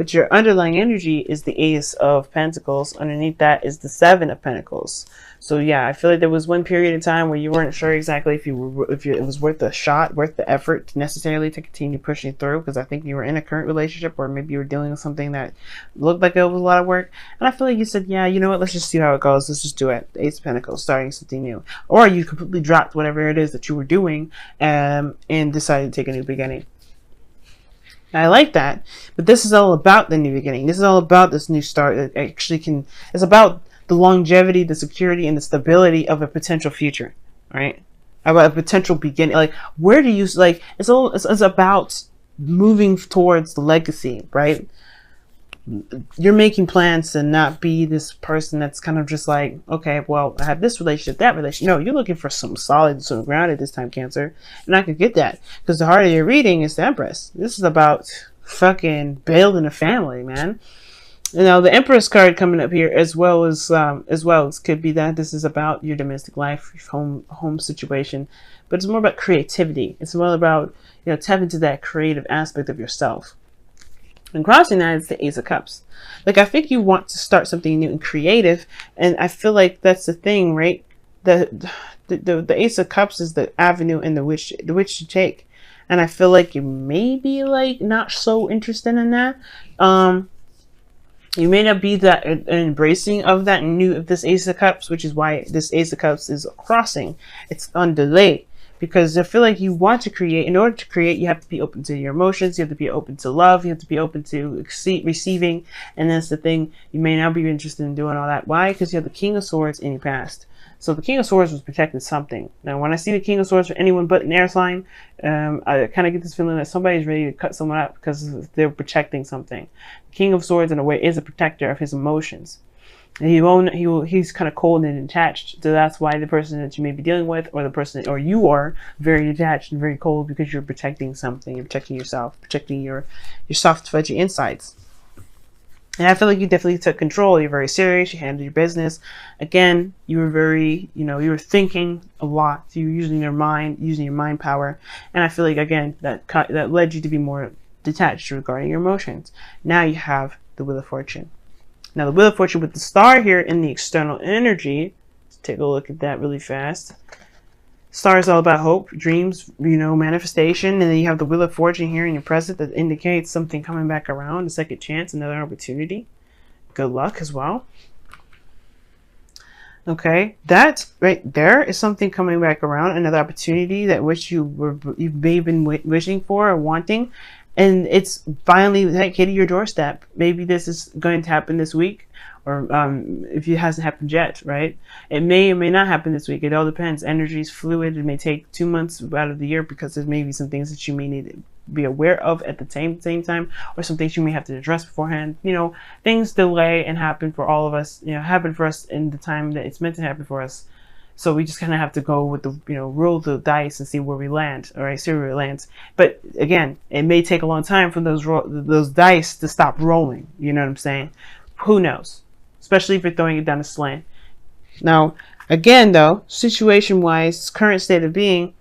but your underlying energy is the Ace of Pentacles. Underneath that is the Seven of Pentacles. So yeah, I feel like there was one period of time where you weren't sure exactly if it was worth the shot, worth the effort necessarily to continue pushing through, because I think you were in a current relationship, or maybe you were dealing with something that looked like it was a lot of work. And I feel like you said, yeah, you know what, let's just see how it goes. Let's just do it. The Ace of Pentacles, starting something new. Or you completely dropped whatever it is that you were doing and decided to take a new beginning. I like that, but this is all about the new beginning. This is all about this new start that actually can, it's about the longevity, the security, and the stability of a potential future, right? About a potential beginning. Like, where do you, like, it's about moving towards the legacy, right? You're making plans to not be this person that's kind of just like, okay, well, I have this relationship, that relationship. No, you're looking for some solid, some grounded this time, Cancer. And I could get that, because the heart of your reading is the Empress. This is about fucking building a family, man. You know, the Empress card coming up here, as well as could be that this is about your domestic life, your home situation, but it's more about creativity. It's more about, you know, tap into that creative aspect of yourself. And crossing that is the Ace of Cups. Like, I think you want to start something new and creative, and I feel like that's the thing, right? The Ace of Cups is the avenue and the which to take, and I feel like you may be like not so interested in that. You may not be that embracing of that new of this Ace of Cups, which is why this Ace of Cups is crossing. It's on delay. Because I feel like you want to create. In order to create, you have to be open to your emotions. You have to be open to love. You have to be open to receiving. And that's the thing. You may not be interested in doing all that. Why? Because you have the King of Swords in your past. So the King of Swords was protecting something. Now, when I see the King of Swords for anyone but an air sign, I kind of get this feeling that somebody's ready to cut someone up because they're protecting something. The King of Swords, in a way, is a protector of his emotions. And he's kind of cold and detached, so that's why the person that you may be dealing with, or you are very detached and very cold, because you're protecting something. You're protecting yourself, protecting your soft, fudgy insides. And I feel like you definitely took control. You're very serious. You handled your business. Again, you were very, you were thinking a lot. So you were using your mind power. And I feel like, again, that led you to be more detached regarding your emotions. Now you have the Wheel of Fortune. Now, the Wheel of Fortune with the star here in the external energy. Let's take a look at that really fast. Star is all about hope, dreams, manifestation. And then you have the Wheel of Fortune here in your present that indicates something coming back around, a second chance, another opportunity. Good luck as well. Okay, that right there is something coming back around, another opportunity that you may have been wishing for or wanting. And it's finally hitting your doorstep. Maybe this is going to happen this week, or if it hasn't happened yet, right? It may or may not happen this week. It all depends. Energy is fluid. It may take 2 months out of the year, because there may be some things that you may need to be aware of at the same time, or some things you may have to address beforehand. Things delay and happen for all of us. Happen for us in the time that it's meant to happen for us. So we just kind of have to go with the, roll the dice and see where we land, all right, see where it lands. But again, it may take a long time for those dice to stop rolling. You know what I'm saying? Who knows? Especially if you're throwing it down a slant. Now, again, though, situation-wise, current state of being,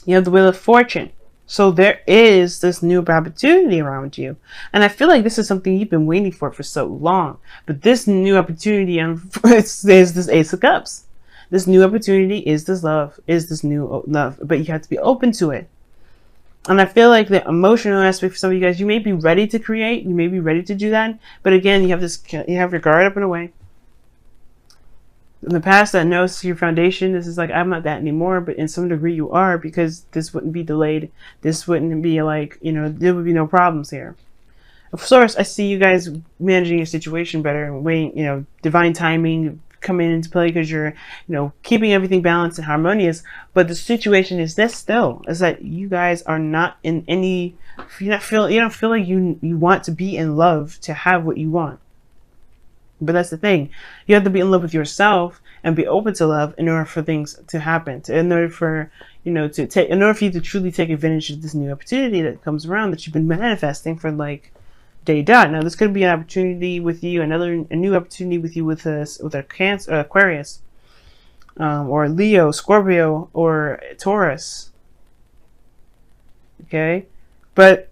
you have the Wheel of Fortune. So there is this new opportunity around you. And I feel like this is something you've been waiting for so long. But this new opportunity is this Ace of Cups. This new opportunity is this new love, but you have to be open to it. And I feel like the emotional aspect for some of you guys, you may be ready to create, you may be ready to do that, but again, you have your guard up and away. In the past, that knows your foundation. This is like, I'm not that anymore, but in some degree you are, because this wouldn't be delayed. This wouldn't be like, there would be no problems here. Of course, I see you guys managing your situation better and waiting, divine timing coming into play, because you're keeping everything balanced and harmonious. But the situation is this still, is that you guys are not in any, you don't feel like you want to be in love to have what you want. But that's the thing, you have to be in love with yourself and be open to love in order for things to happen, in order for you to truly take advantage of this new opportunity that comes around, that you've been manifesting for like day dot. Now, this could be an opportunity with you, a new opportunity with you with a Cancer, Aquarius, or Leo, Scorpio, or Taurus. Okay, but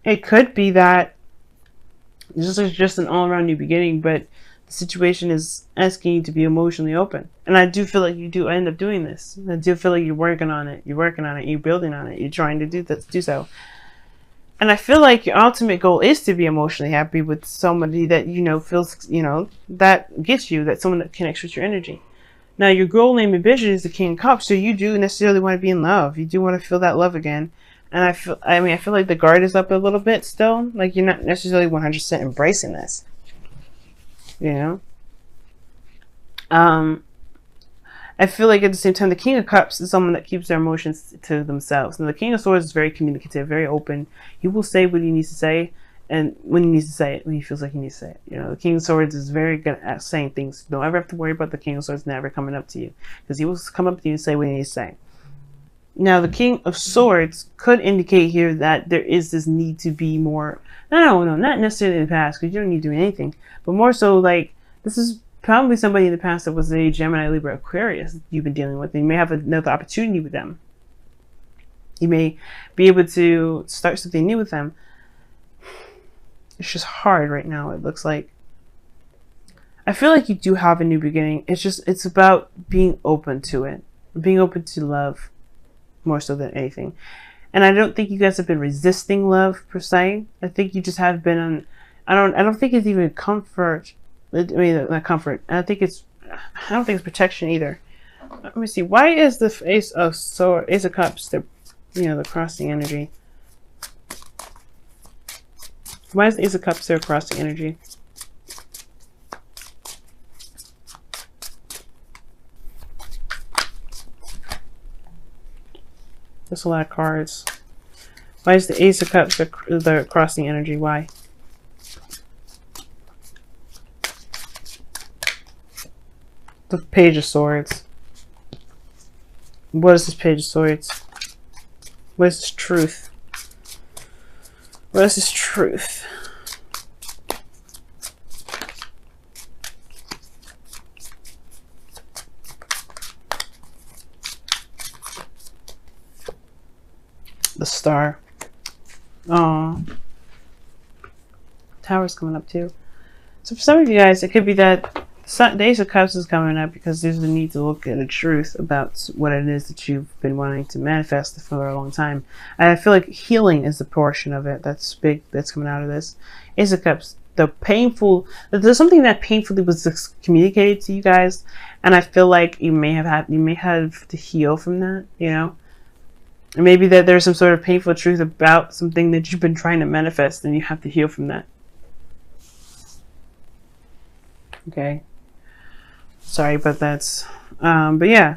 it could be that This is just an all-around new beginning, but the situation is asking you to be emotionally open. And I do feel like you do end up doing this. I do feel like you're working on it. You're working on it. You're building on it. You're trying to do so. And I feel like your ultimate goal is to be emotionally happy with somebody that, you know, feels, you know, that gets you, that someone that connects with your energy. Now, your goal, name, and vision is the King of Cups, so you do necessarily want to be in love. You do want to feel that love again. And I feel like the guard is up a little bit still. Like, you're not necessarily 100% embracing this. You know? I feel like at the same time, the King of Cups is someone that keeps their emotions to themselves. And the King of Swords is very communicative, very open. He will say what he needs to say, and when he needs to say it, when he feels like he needs to say it. You know, the King of Swords is very good at saying things. Don't ever have to worry about the King of Swords never coming up to you, because he will come up to you and say what he needs to say. Now, the King of Swords could indicate here that there is this need to be more, no, not necessarily in the past, because you don't need to do anything, but more so like, this is probably somebody in the past that was a Gemini, Libra, Aquarius you've been dealing with. And you may have another opportunity with them. You may be able to start something new with them. It's just hard right now, it looks like. I feel like you do have a new beginning. It's about being open to it. Being open to love more so than anything. And I don't think you guys have been resisting love per se. I think you just have been on, I don't think it's even comfort. I mean, not comfort. I don't think it's protection either. Let me see. Why is the Ace of Cups, the crossing energy? Why is the Ace of Cups there crossing energy? There's a lot of cards. Why is the Ace of Cups the crossing energy? Why? The Page of Swords. What is this Page of Swords? What is this truth? What is this truth? The Star. Oh, Tower's coming up too. So for some of you guys, it could be that the Ace of Cups is coming up because there's the need to look at the truth about what it is that you've been wanting to manifest for a long time. And I feel like healing is the portion of it that's big, that's coming out of this. Ace of Cups, there's something that painfully was communicated to you guys, and I feel like you may have to heal from that, you know? And maybe that there's some sort of painful truth about something that you've been trying to manifest, and you have to heal from that. Okay. Sorry, but that's, but yeah.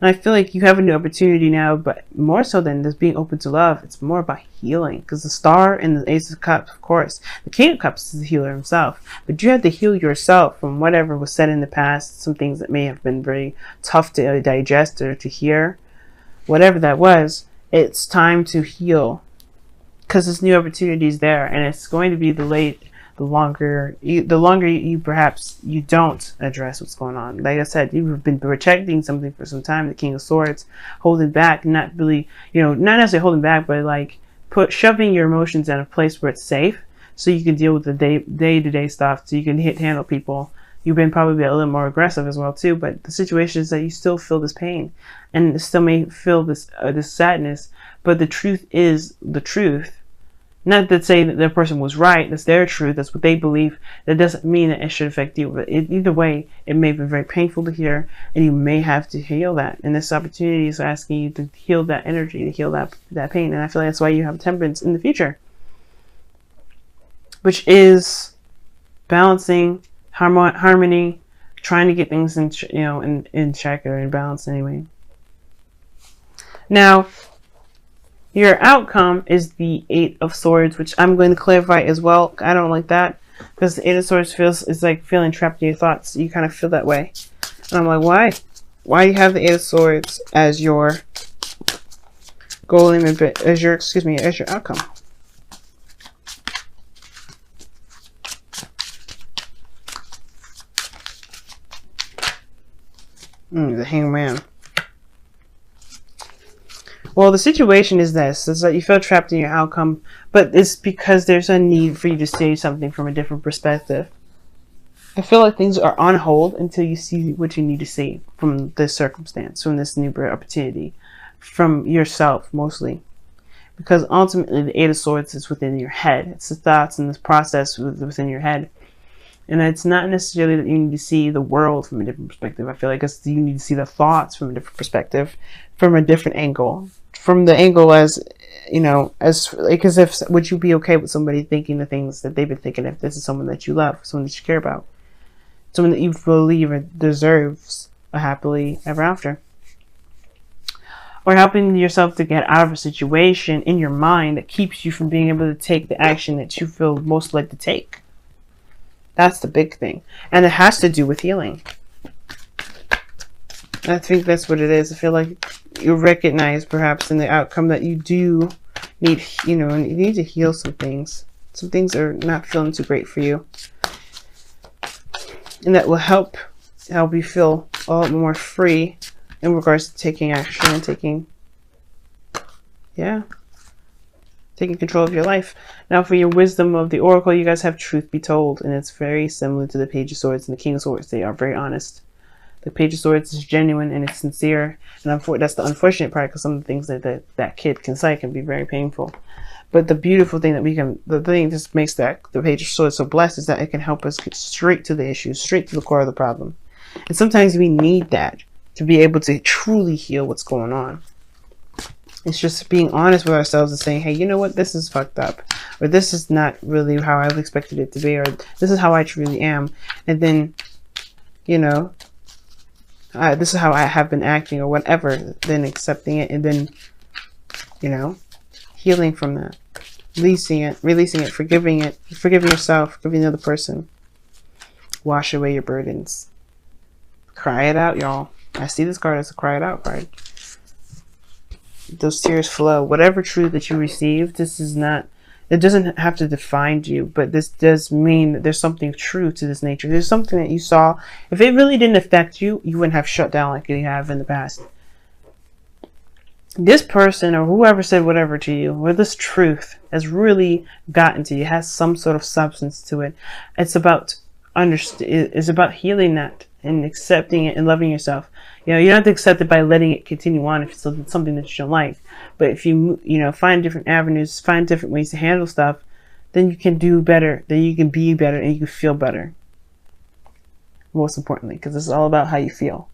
And I feel like you have a new opportunity now, but more so than just being open to love, it's more about healing. Because the Star and the Ace of Cups, of course, the King of Cups is the healer himself. But you have to heal yourself from whatever was said in the past, some things that may have been very tough to digest or to hear. Whatever that was, it's time to heal. Because this new opportunity is there, and it's going to be delayed. The longer you perhaps you don't address what's going on. Like I said, you've been protecting something for some time. The King of Swords, holding back, not really, not necessarily holding back, but like shoving your emotions in a place where it's safe, so you can deal with the day-to-day stuff, so you can handle people. You've been probably a little more aggressive as well too, but the situation is that you still feel this pain, and still may feel this sadness. But the truth is the truth. Not to say that their person was right, that's their truth, that's what they believe. That doesn't mean that it should affect you. But either way, it may be very painful to hear, and you may have to heal that. And this opportunity is asking you to heal that energy, to heal that pain. And I feel like that's why you have Temperance in the future, which is balancing, harmony, trying to get things in, in check or in balance anyway. Now, your outcome is the Eight of Swords, which I'm going to clarify as well. I don't like that, because the Eight of Swords is like feeling trapped in your thoughts. You kind of feel that way. And I'm like, why? Why do you have the Eight of Swords as your goal, as your outcome? The Hangman. Well, the situation is this: is that you feel trapped in your outcome, but it's because there's a need for you to see something from a different perspective. I feel like things are on hold until you see what you need to see from this circumstance, from this new opportunity, from yourself mostly. Because ultimately, the Eight of Swords is within your head. It's the thoughts and this process within your head. And it's not necessarily that you need to see the world from a different perspective. I feel like you need to see the thoughts from a different perspective, from a different angle. From the angle as, as if, would you be okay with somebody thinking the things that they've been thinking if this is someone that you love, someone that you care about, someone that you believe deserves a happily ever after? Or helping yourself to get out of a situation in your mind that keeps you from being able to take the action that you feel most led to take. That's the big thing. And it has to do with healing. I think that's what it is. I feel like you recognize perhaps in the outcome that you do need, you need to heal some things. Some things are not feeling too great for you. And that will help you feel a lot more free in regards to taking action and taking control of your life. Now for your wisdom of the Oracle, you guys have Truth Be Told, and it's very similar to the Page of Swords and the King of Swords. They are very honest. The Page of Swords is genuine and it's sincere, and that's the unfortunate part, because some of the things that kid can say can be very painful. But the beautiful thing the thing that just makes the Page of Swords so blessed is that it can help us get straight to the issue, straight to the core of the problem. And sometimes we need that to be able to truly heal what's going on. It's just being honest with ourselves and saying, hey, you know what, this is fucked up, or this is not really how I expected it to be, or this is how I truly am, and then, this is how I have been acting, or whatever, then accepting it, and then, healing from that, releasing it, forgiving yourself, forgiving the other person. Wash away your burdens. Cry it out, y'all. I see this card as a cry it out card. Those tears flow. Whatever truth that you receive, it doesn't have to define you, but this does mean that there's something true to this nature. There's something that you saw. If it really didn't affect you, you wouldn't have shut down like you have in the past. This person or whoever said whatever to you, or this truth has really gotten to you, has some sort of substance to it. It's about healing that and accepting it and loving yourself. You don't have to accept it by letting it continue on if it's something that you don't like. But if you find different avenues, find different ways to handle stuff, then you can do better, then you can be better, and you can feel better. Most importantly, because it's all about how you feel.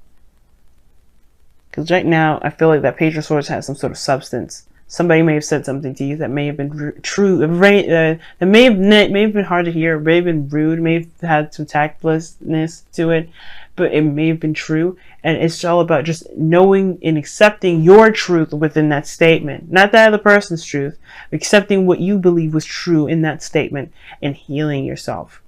Because right now, I feel like that Page of Swords has some sort of substance. Somebody may have said something to you that may have been true, that may have been hard to hear, may have been rude, may have had some tactlessness to it, but it may have been true. And it's all about just knowing and accepting your truth within that statement, not that other person's truth, accepting what you believe was true in that statement and healing yourself.